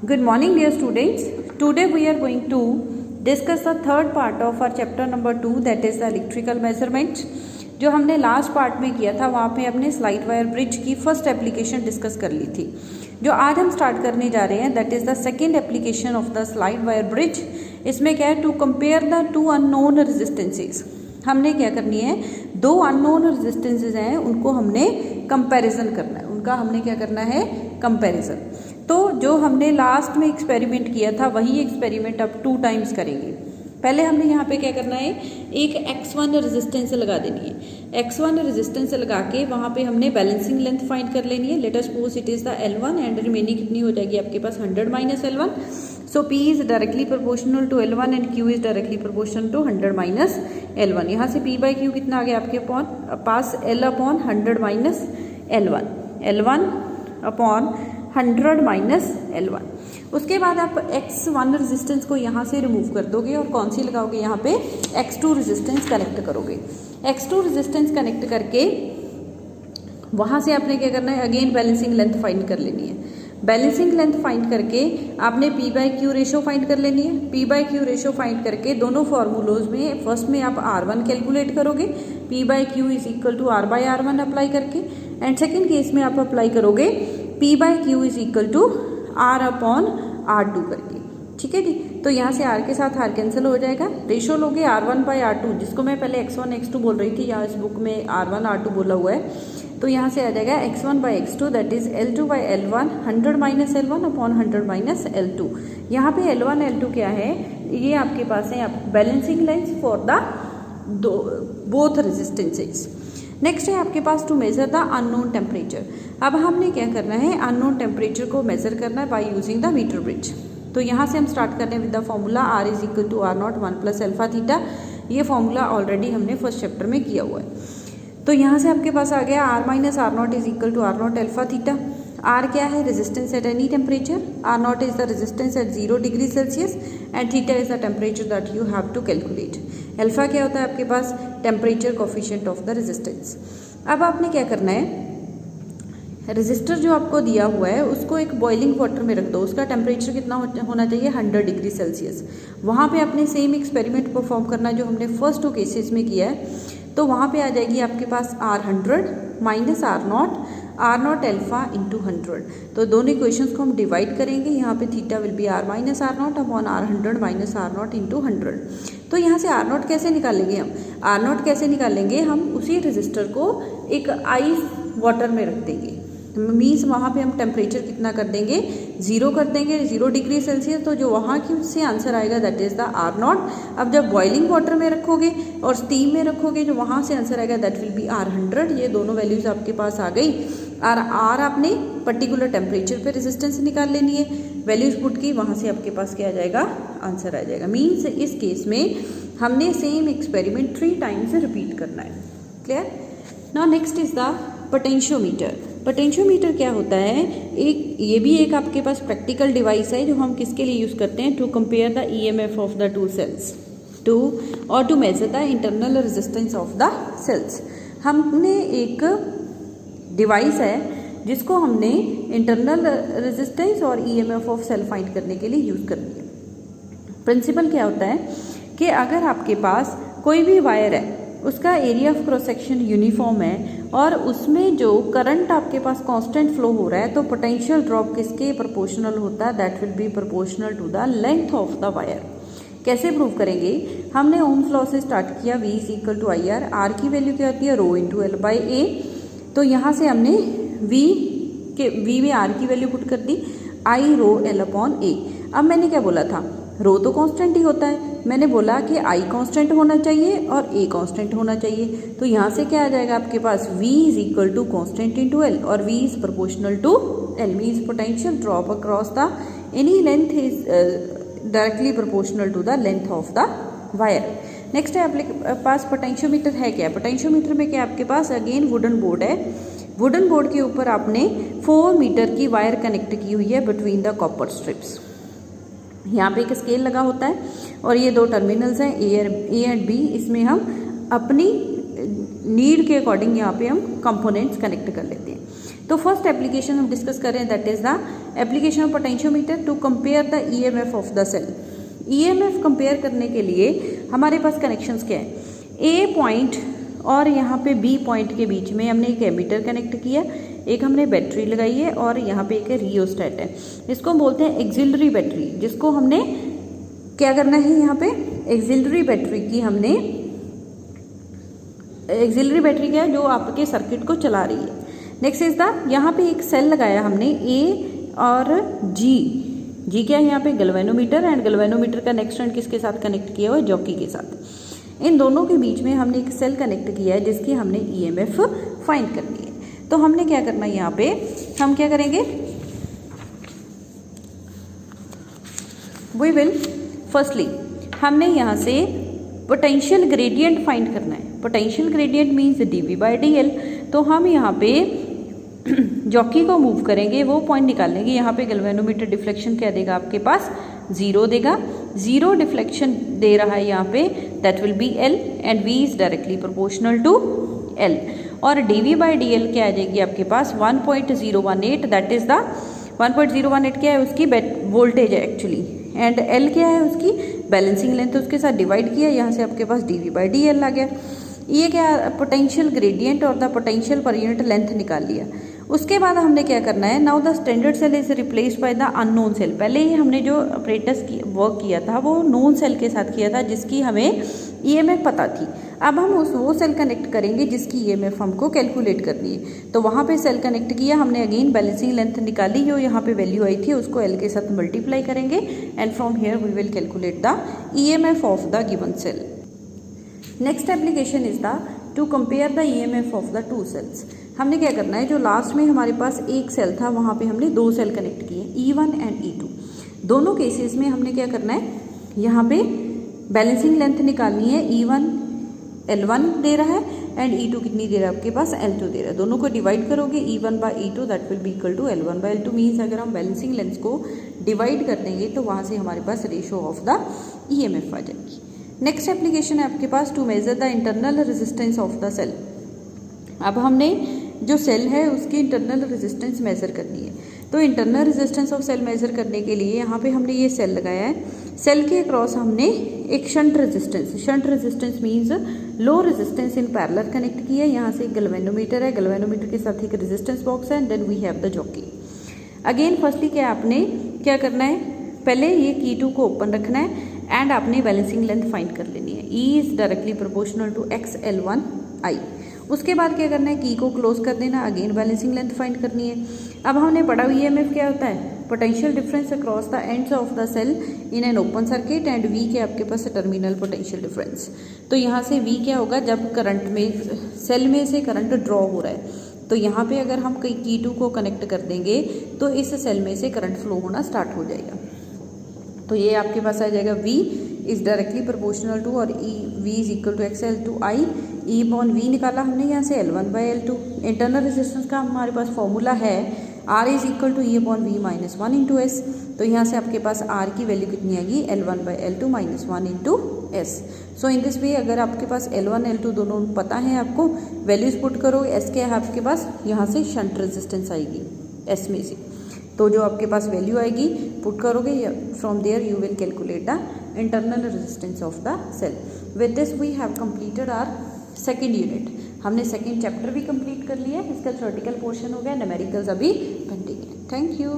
Good morning dear students. Today we are going to discuss the third part of our chapter number 2, that is the electrical measurement. जो हमने last part में किया था वहाँ पे हमने स्लाइड वायर ब्रिज की फर्स्ट एप्लीकेशन डिस्कस कर ली थी। जो आज हम स्टार्ट करने जा रहे हैं that is the second application of the slide wire bridge. इसमें क्या है, to compare the two unknown resistances. हमने क्या करनी है, दो अननोन रेजिस्टेंसेस हैं उनको हमने कंपैरिजन करना है, उनका हमने क्या करना है, कंपैरिजन। तो जो हमने लास्ट में एक्सपेरिमेंट किया था वही एक्सपेरिमेंट अब 2 टाइम्स करेंगे। पहले हमने यहाँ पे क्या करना है, एक x1 रेजिस्टेंस लगा देनी है। x1 रेजिस्टेंस लगा के वहाँ पे हमने बैलेंसिंग लेंथ फाइंड कर लेनी है। Let us suppose it is the L1 and remaining कितनी हो जाएगी आपके पास 100 minus L1। So P is directly proportional to L1 and Q is directly proportional to 100 minus L1। यहाँ से P बाई Q कितना आ गया आपके पास L upon 100 minus L1 upon 100 minus L1। उसके बाद आप x1 रेजिस्टेंस को यहाँ से रिमूव कर दोगे और कौन सी लगाओगे, यहाँ पे x2 रेजिस्टेंस कनेक्ट करोगे। x2 रेजिस्टेंस कनेक्ट करके वहाँ से आपने क्या करना है, अगेन बैलेंसिंग लेंथ फाइंड कर लेनी है। बैलेंसिंग लेंथ फाइंड करके आपने P by Q ratio find कर लेनी है। P by Q ratio find करके दोनों फार्मूलोज में फर्स्ट में आप R1 कैलकुलेट करोगे, P by Q is equal to R by R1 apply करके, एंड सेकेंड केस में आप अप्लाई करोगे P by Q is equal to R upon R2 करके। ठीक है जी, तो यहाँ से R के साथ R कैंसिल हो जाएगा। रेशो लोगे R1 बाई R2, जिसको मैं पहले x1 x2 बोल रही थी, यहाँ इस बुक में R1 R2 बोला हुआ है। तो यहाँ से आ जाएगा x1 by x2 that is L2 by L1 100 minus L1 upon 100 minus L2। यहाँ पे L1 L2 क्या है, ये आपके पास है balancing length for the both resistances. Next है आपके पास to measure the unknown temperature. अब हमने क्या करना है, अननोन टेम्परेचर को मेजर करना है by using the meter bridge. तो यहाँ से हम स्टार्ट करने with the formula R is equal to R0 1 plus alpha theta. ये फॉर्मूला ऑलरेडी हमने फर्स्ट चैप्टर में किया हुआ है। तो यहाँ से आपके पास आ गया R minus R0 is equal to R0 alpha theta. R क्या है, resistance at any temperature. R0 is the resistance at 0 degree Celsius and theta is the temperature that you have to calculate. Alpha क्या होता है आपके पास, temperature coefficient of the resistance. अब आपने क्या करना है, रेजिस्टर जो आपको दिया हुआ है उसको एक बॉइलिंग वाटर में रख दो। उसका टेम्परेचर कितना होना चाहिए, 100 डिग्री सेल्सियस। वहाँ पे आपने सेम एक्सपेरिमेंट परफॉर्म करना जो हमने फर्स्ट 2 केसेस में किया है। तो वहाँ पे आ जाएगी आपके पास R100 minus R0 alpha into 100। तो दोनों इक्वेशंस को हम डिवाइड करेंगे। यहाँ पे theta will be R minus R0 upon R100 minus R0 into 100। तो यहाँ से R0 कैसे निकालेंगे हम, R0 कैसे निकालेंगे, हम उसी रेजिस्टर को एक आइस वाटर में रख देंगे। मीन्स वहाँ पे हम टेम्परेचर कितना कर देंगे, 0 कर देंगे, 0 डिग्री सेल्सियस। तो जो वहाँ की उससे आंसर आएगा दैट इज़ द R0। अब जब बॉइलिंग वाटर में रखोगे और स्टीम में रखोगे, जो वहाँ से आंसर आएगा दैट विल बी R100। ये दोनों वैल्यूज़ आपके पास आ गई। और R आपने पर्टिकुलर टेम्परेचर पे रेजिस्टेंस निकाल लेनी है, वैल्यूज़ पुट की, वहाँ से आपके पास क्या आ जाएगा, आंसर आ जाएगा। मीन्स इस केस में हमने सेम एक्सपेरिमेंट 3 टाइम्स रिपीट करना है। Clear. Now next is the potentiometer. Potentiometer क्या होता है, ये भी एक आपके पास प्रैक्टिकल डिवाइस है जो हम किसके लिए यूज़ करते हैं, to compare the EMF of the 2 cells to measure the internal resistance of the cells. हमने एक डिवाइस है जिसको हमने इंटरनल रेजिस्टेंस और EMF ऑफ सेल फाइंड करने के लिए यूज़ करनी है। प्रिंसिपल क्या होता है कि अगर आपके पास कोई भी वायर है, उसका area of cross section uniform है और उसमें जो करंट आपके पास कांस्टेंट फ्लो हो रहा है, तो पोटेंशियल ड्रॉप किसके प्रोपोर्शनल होता है, that will be proportional to the length of the wire. कैसे प्रूव करेंगे, हमने ओम्स लॉ से स्टार्ट किया, V is equal to IR। R की वैल्यू क्या होती है, rho into L by A। तो यहाँ से हमने V में R की वैल्यू पुट कर दी, I rho L upon A। अब मैंने क्या बोला था, रो तो कांस्टेंट ही होता है, मैंने बोला कि I कांस्टेंट होना चाहिए और A कांस्टेंट होना चाहिए। तो यहाँ से क्या आ जाएगा आपके पास, V is equal to constant into L और V is proportional to L। Means potential drop across the any length is directly proportional to the length of the wire. Next है आपके पास पोटेंशियोमीटर है क्या, पोटेंशियोमीटर में क्या आपके पास again wooden board है। Wooden board के ऊपर आपने 4 मीटर की वायर कनेक्ट की हुई है बिटवीन द कॉपर स्ट्रिप्स। यहाँ पे एक स्केल लगा होता है और ये 2 टर्मिनल्स हैं ए एंड बी। इसमें हम अपनी नीड के अकॉर्डिंग यहाँ पे हम कंपोनेंट्स कनेक्ट कर लेते हैं। तो फर्स्ट एप्लीकेशन हम डिस्कस करें that is the application of potentiometer to compare the EMF of the cell. EMF compare करने के लिए हमारे पास कनेक्शंस क्या है, ए पॉइंट और यहाँ पे बी पॉइंट के बीच में हमने एक एमीटर कनेक्ट किया, एक हमने बैटरी लगाई है और यहाँ पे एक रियोस्टेट है। इसको हम बोलते हैं एक्सिलरी बैटरी, जिसको हमने क्या करना है, यहाँ पे एक्सिलरी बैटरी की हमने, एक्सिलरी बैटरी क्या है, जो आपके सर्किट को चला रही है। नेक्स्ट इज द, यहाँ पे एक सेल लगाया हमने ए और जी क्या है यहाँ पे गैल्वेनोमीटर, एंड गैल्वेनोमीटर का नेक्स्ट एंड किसके साथ कनेक्ट किया हुआ है, जॉकी के साथ। इन दोनों के बीच में हमने एक सेल कनेक्ट किया है जिसकी हमने ईएमएफ फाइंड करनी है। तो हमने क्या करना है, यहाँ पे हम क्या करेंगे, वी विल फर्स्टली हमने यहाँ से पोटेंशियल ग्रेडियंट फाइंड करना है। Potential gradient means DV by D L. तो हम यहाँ पे जॉकी को मूव करेंगे, वो पॉइंट निकालेंगे। यहाँ पे गैल्वेनोमीटर डिफ्लेक्शन क्या देगा, आपके पास 0 देगा। 0 डिफ्लेक्शन दे रहा है यहाँ पे, that will be L and V is directly proportional to L. और डी बाई डी एल क्या आ जाएगी आपके पास 1.018, दैट इज द 1.018 क्या है, उसकी वोल्टेज है एक्चुअली, एंड एल क्या है, उसकी बैलेंसिंग लेंथ, उसके साथ डिवाइड किया, यहाँ से आपके पास डी बाई डी एल आ गया। ये क्या, पोटेंशियल ग्रेडियंट और the potential per unit length निकाल लिया। उसके बाद हमने क्या करना है, now the standard cell is replaced by the unknown cell. पहले ही हमने जो ऑपरेटर्स की वर्क किया था वो नोन सेल के साथ किया था, जिसकी हमें ईएमएफ पता थी। अब हम वो सेल कनेक्ट करेंगे जिसकी ईएमएफ हमको कैलकुलेट करनी है। तो वहाँ पे सेल कनेक्ट किया हमने, अगेन बैलेंसिंग लेंथ निकाली, जो यहाँ पे वैल्यू आई थी उसको एल के साथ मल्टीप्लाई करेंगे, and from here we will calculate the EMF of the given cell. Next application is the to compare the EMF of the two cells. हमने क्या करना है, जो लास्ट में हमारे पास एक सेल था वहाँ पे हमने 2 सेल कनेक्ट किए, E1 एंड E2। दोनों केसेस में हमने क्या करना है, यहाँ पे बैलेंसिंग लेंथ निकालनी है। E1 L1 दे रहा है एंड E2 कितनी दे रहा है आपके पास, L2 दे रहा है। दोनों को डिवाइड करोगे E1 by E2, that will be equal to L1 by L2। Means अगर हम बैलेंसिंग लेंथ को डिवाइड कर देंगे तो वहाँ से हमारे पास रेशो ऑफ द ईएमएफ आ जाएगी। नेक्स्ट एप्लीकेशन है आपके पास to measure the internal resistance of the cell. अब हमने जो सेल है उसकी इंटरनल रेजिस्टेंस मेजर करनी है। तो internal resistance of cell measure करने के लिए यहाँ पे हमने ये सेल लगाया है। सेल के अक्रॉस हमने एक shunt resistance means low resistance in parallel connect किया है। यहाँ से एक गैल्वेनोमीटर है, गैल्वेनोमीटर के साथ एक रेजिस्टेंस बॉक्स है, and then we have the jockey. Again firstly क्या आपने क्या करना है, पहले ये की 2 को ओपन रखना है एंड आपने बैलेंसिंग लेंथ फाइंड कर लेनी है। E is directly proportional to X L1 I। उसके बाद क्या करना है, की को क्लोज कर देना, अगेन बैलेंसिंग लेंथ फाइंड करनी है। अब हमने पढ़ा ईएमएफ क्या होता है, potential difference across the ends of the cell in an open circuit, and we क्या आपके पास टर्मिनल पोटेंशियल डिफरेंस। तो यहाँ से वी क्या होगा, जब करंट में सेल में से करंट ड्रॉ हो रहा है तो यहाँ पे अगर हम की 2 को कनेक्ट कर देंगे तो इस सेल में से करंट फ्लो होना स्टार्ट हो जाएगा। तो ये आपके पास आ जाएगा V is directly proportional to, और V is equal to X L2 I। E upon V निकाला हमने यहाँ से L1 by L2। Internal resistance का हमारे पास फॉर्मूला है R is equal to E upon V minus 1 into S. तो यहाँ से आपके पास R की वैल्यू कितनी आएगी, L1 by L2 minus 1 into S. So in this way अगर आपके पास L1 L2 दोनों पता है आपको, वैल्यूज पुट करो, एस के आपके पास यहाँ से शंट रेजिस्टेंस आएगी एस में से। तो जो आपके पास वैल्यू आएगी पुट करोगे, from there you will calculate the internal resistance of the cell. With this we have completed our second unit. हमने सेकेंड चैप्टर भी कंप्लीट कर लिया है, इसका थ्योरेटिकल पोर्शन हो गया, न्यूमेरिकल्स अभी पेंडिंग है। Thank you.